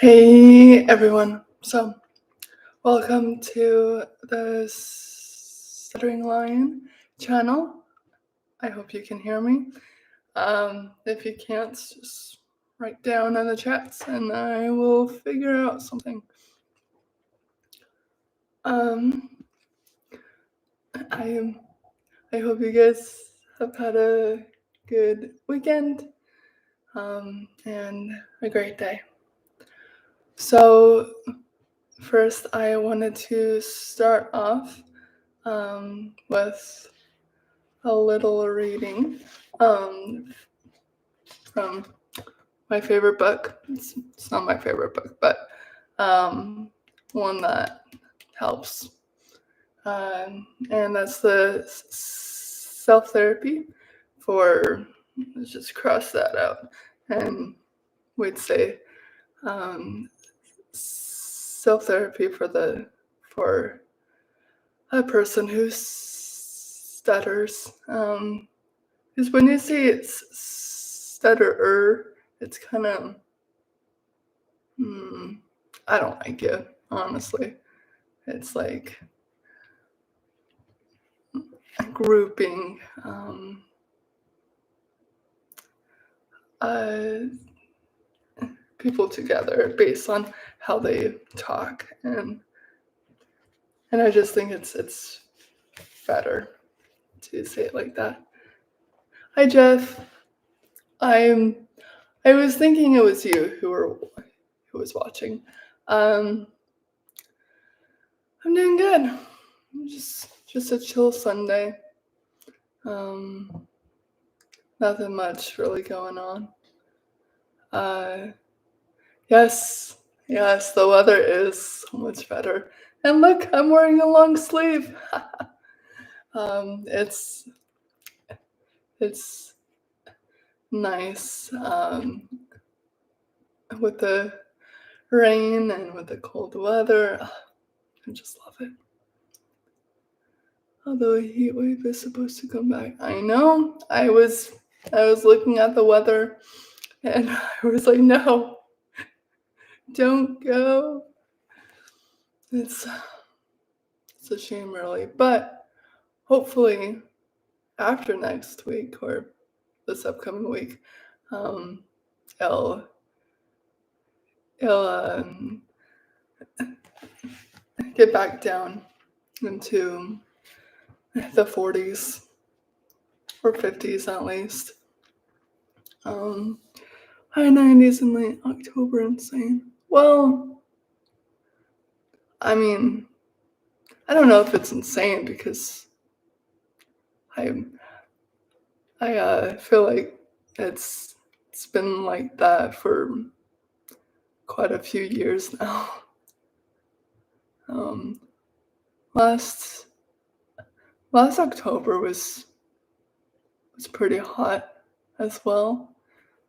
Hey everyone. So, welcome to the Stuttering Lion channel. I hope you can hear me. If you can't, just write down in the chats and I will figure out something. I hope you guys have had a good weekend and a great day. So, first, I wanted to start off with a little reading from my favorite book. It's not my favorite book, but one that helps. And that's the self-therapy for, let's just cross that out. And we'd say self-therapy for a person who stutters. Because when you say it's stutterer, it's kind of, I don't like it, honestly. It's like grouping people together based on how they talk, and I just think it's better to say it like that. Hi Jeff. I was thinking it was you who was watching. I'm doing good. Just a chill Sunday. Nothing much really going on. Yes, the weather is so much better. And look, I'm wearing a long sleeve. It's nice with the rain and with the cold weather. I just love it. Although a heat wave is supposed to come back. I know. I was looking at the weather and I was like, no, don't go. It's a shame, really. But hopefully after next week or this upcoming week, it'll get back down into the 40s or 50s at least. High 90s in late October, insane. Well, I mean, I don't know if it's insane because I feel like it's been like that for quite a few years now. Last October was pretty hot as well,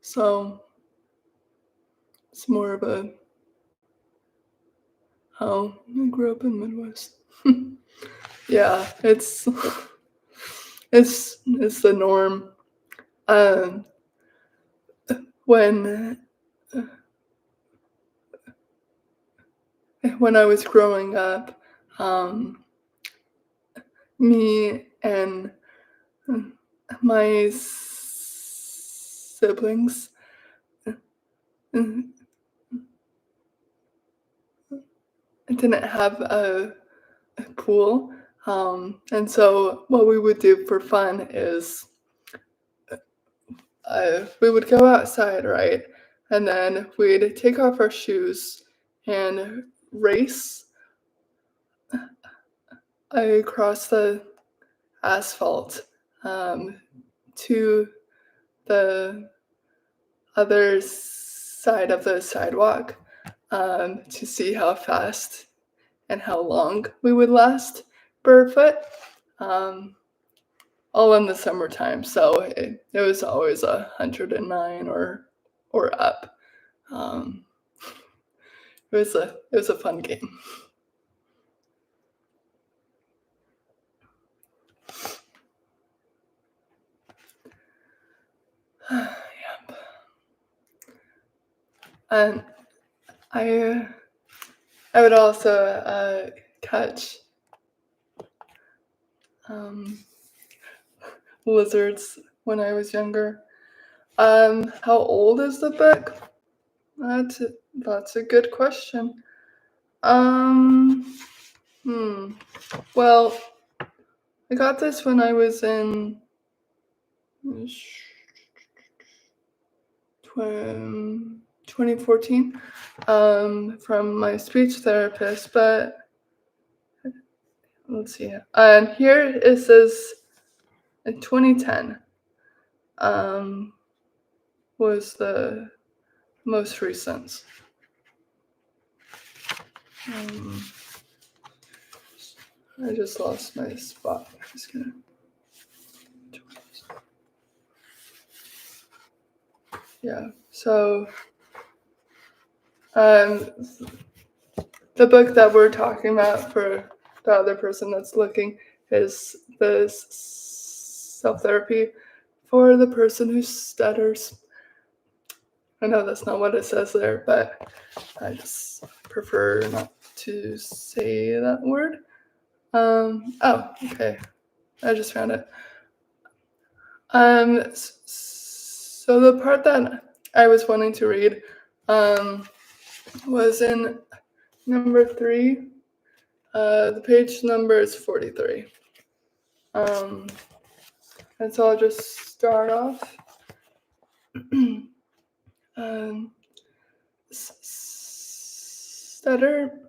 so it's more of a how I grew up in the Midwest. Yeah, it's the norm. When I was growing up, me and my siblings didn't have a pool, and so what we would do for fun is we would go outside, right, and then we'd take off our shoes and race across the asphalt to the other side of the sidewalk to see how fast and how long we would last barefoot, all in the summertime. So it was always 109 or up. It was a fun game. Yep. And I would also catch lizards when I was younger. How old is the book? That's a good question. Well, I got this when I was in 2014 from my speech therapist, but let's see. Here it says in 2010 was the most recent. I just lost my spot. I'm just gonna. Yeah. So, the book that we're talking about for the other person that's looking is the self-therapy for the person who stutters. I know that's not what it says there, but I just prefer not to say that word. Oh, okay. I just found it. So the part that I was wanting to read was in number 3. The page number is 43. And so I'll just start off. Stutter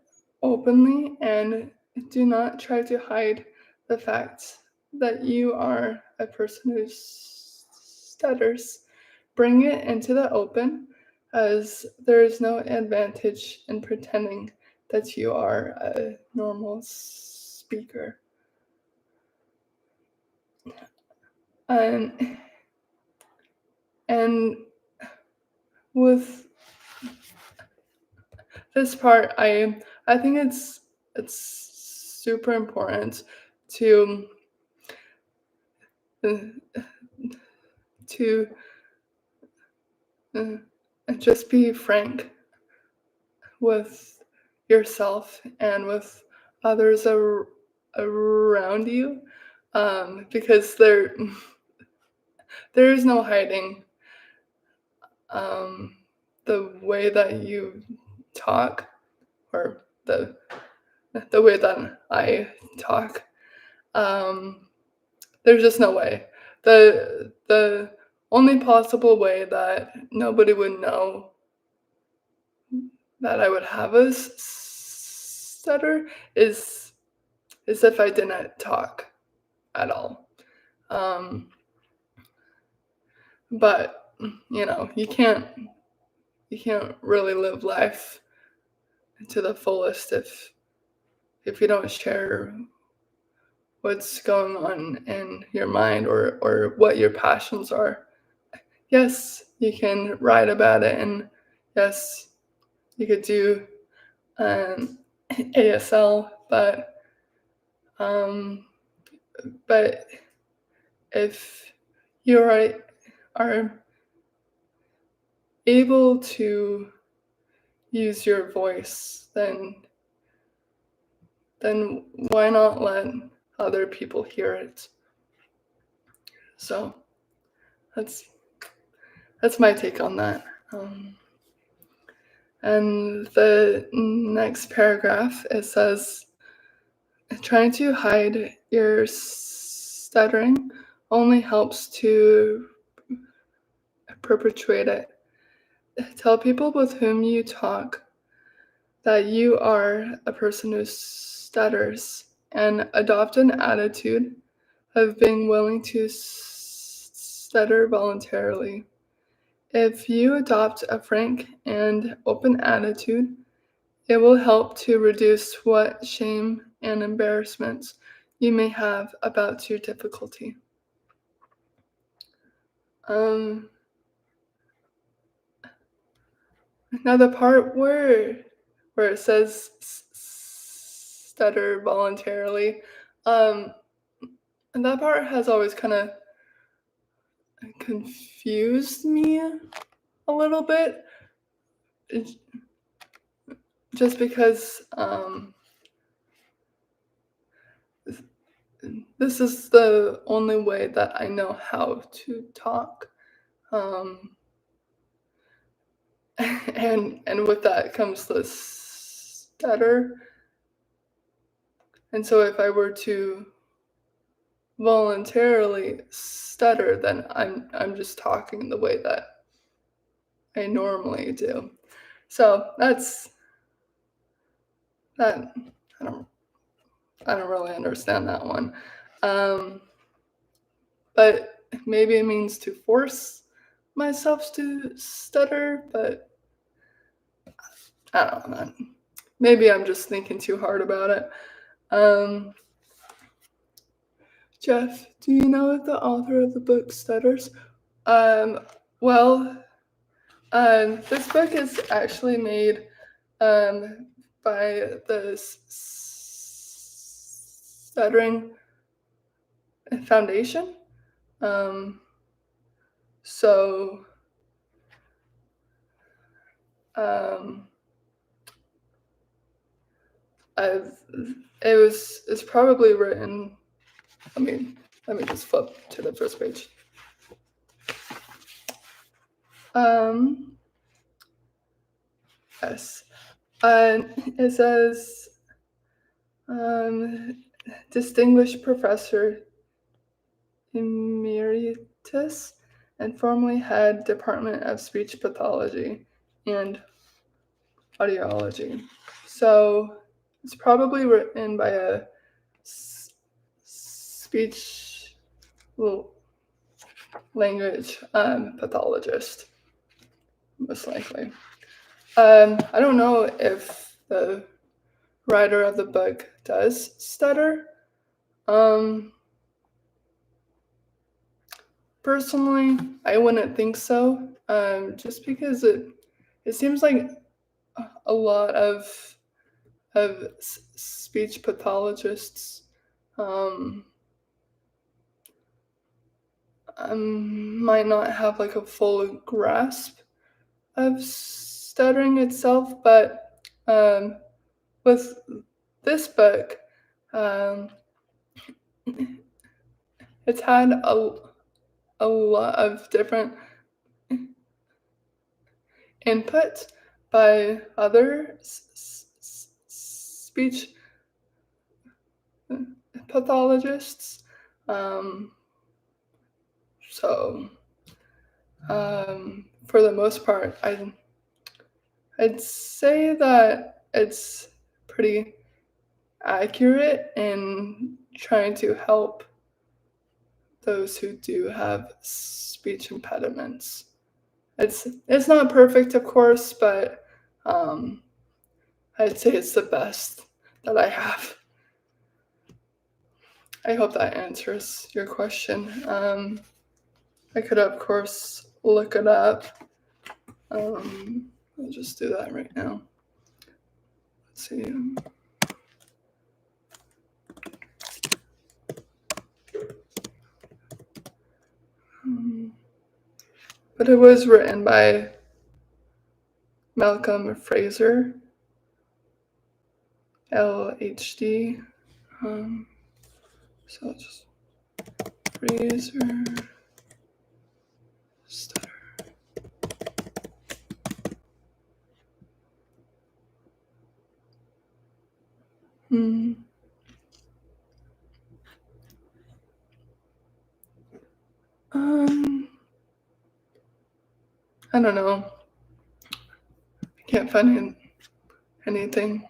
openly and do not try to hide the fact that you are a person who stutters. Bring it into the open, as there is no advantage in pretending that you are a normal speaker. And with this part, I think it's super important to to just be frank with yourself and with others around you, because there is no hiding the way that you talk, or the way that I talk. There's just no way. The only possible way that nobody would know that I would have a stutter is if I didn't talk at all. But you can't really live life to the fullest if you don't share what's going on in your mind, or what your passions are. Yes, you can write about it, and yes, you could do ASL, but if you are able to use your voice, then why not let other people hear it? So that's my take on that. And the next paragraph, it says, trying to hide your stuttering only helps to perpetuate it. Tell people with whom you talk that you are a person who stutters, and adopt an attitude of being willing to stutter voluntarily. If you adopt a frank and open attitude, it will help to reduce what shame and embarrassment you may have about your difficulty. Now the part where it says stutter voluntarily, and that part has always kind of confused me a little bit. just because this is the only way that I know how to talk. Um, and with that comes the stutter. And so if I were to voluntarily stutter, then I'm just talking the way that I normally do. So that's that. I don't I don't really understand that one. Um, but maybe it means to force myself to stutter, but I don't know. Maybe I'm just thinking too hard about it. Um, Jeff, do you know if the author of the book stutters? Um, well, this book is actually made um, by the Stuttering Foundation. Um, so um, I've it's probably written. Let me just flip to the first page. Um, yes. It says distinguished professor emeritus and formerly head department of speech pathology and audiology. So it's probably written by a speech language pathologist, most likely. I don't know if the writer of the book does stutter. Personally, I wouldn't think so. Just because it seems like a lot of speech pathologists might not have like a full grasp of stuttering itself, but with this book, um, it's had a lot of different input by other speech pathologists. So for the most part, I'd say that it's pretty accurate in trying to help those who do have speech impediments. It's not perfect, of course, but I'd say it's the best that I have. I hope that answers your question. I could, of course, look it up. I'll just do that right now. Let's see. But it was written by Malcolm Fraser, LHD. So I'll just Fraser stutter. I don't know. I can't find anything.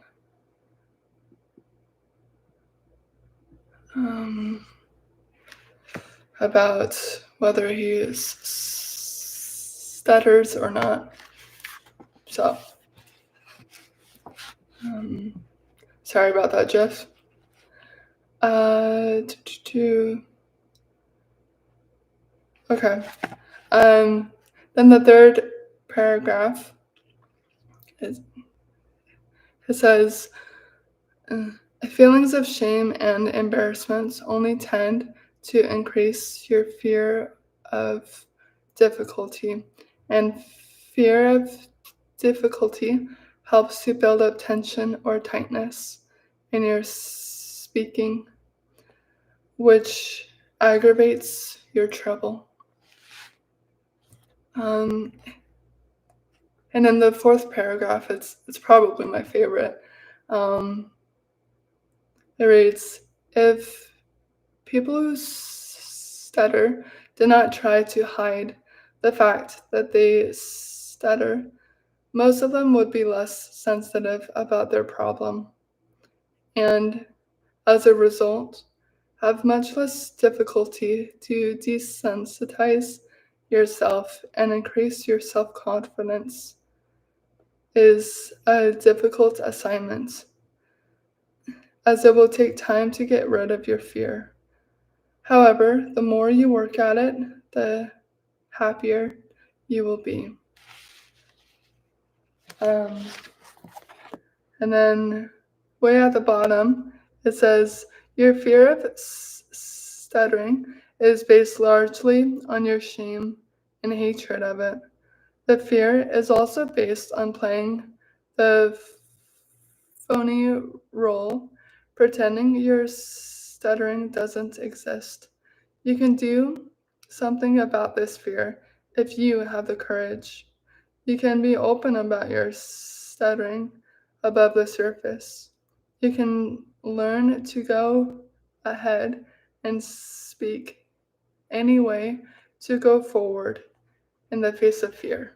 About whether he stutters or not. So, sorry about that, Jeff. Okay. Then the third paragraph it says, feelings of shame and embarrassment only tend to increase your fear of difficulty, and fear of difficulty helps you build up tension or tightness in your speaking, which aggravates your trouble. And in the fourth paragraph, it's probably my favorite. It reads, if people who stutter did not try to hide the fact that they stutter, most of them would be less sensitive about their problem, and as a result, have much less difficulty to desensitize yourself and increase your self-confidence. Is a difficult assignment, as it will take time to get rid of your fear. However, the more you work at it, the happier you will be. And then way at the bottom, it says, your fear of stuttering is based largely on your shame and hatred of it. The fear is also based on playing the phony role, pretending your stuttering doesn't exist. You can do something about this fear if you have the courage. You can be open about your stuttering above the surface. You can learn to go ahead and speak anyway, to go forward in the face of fear.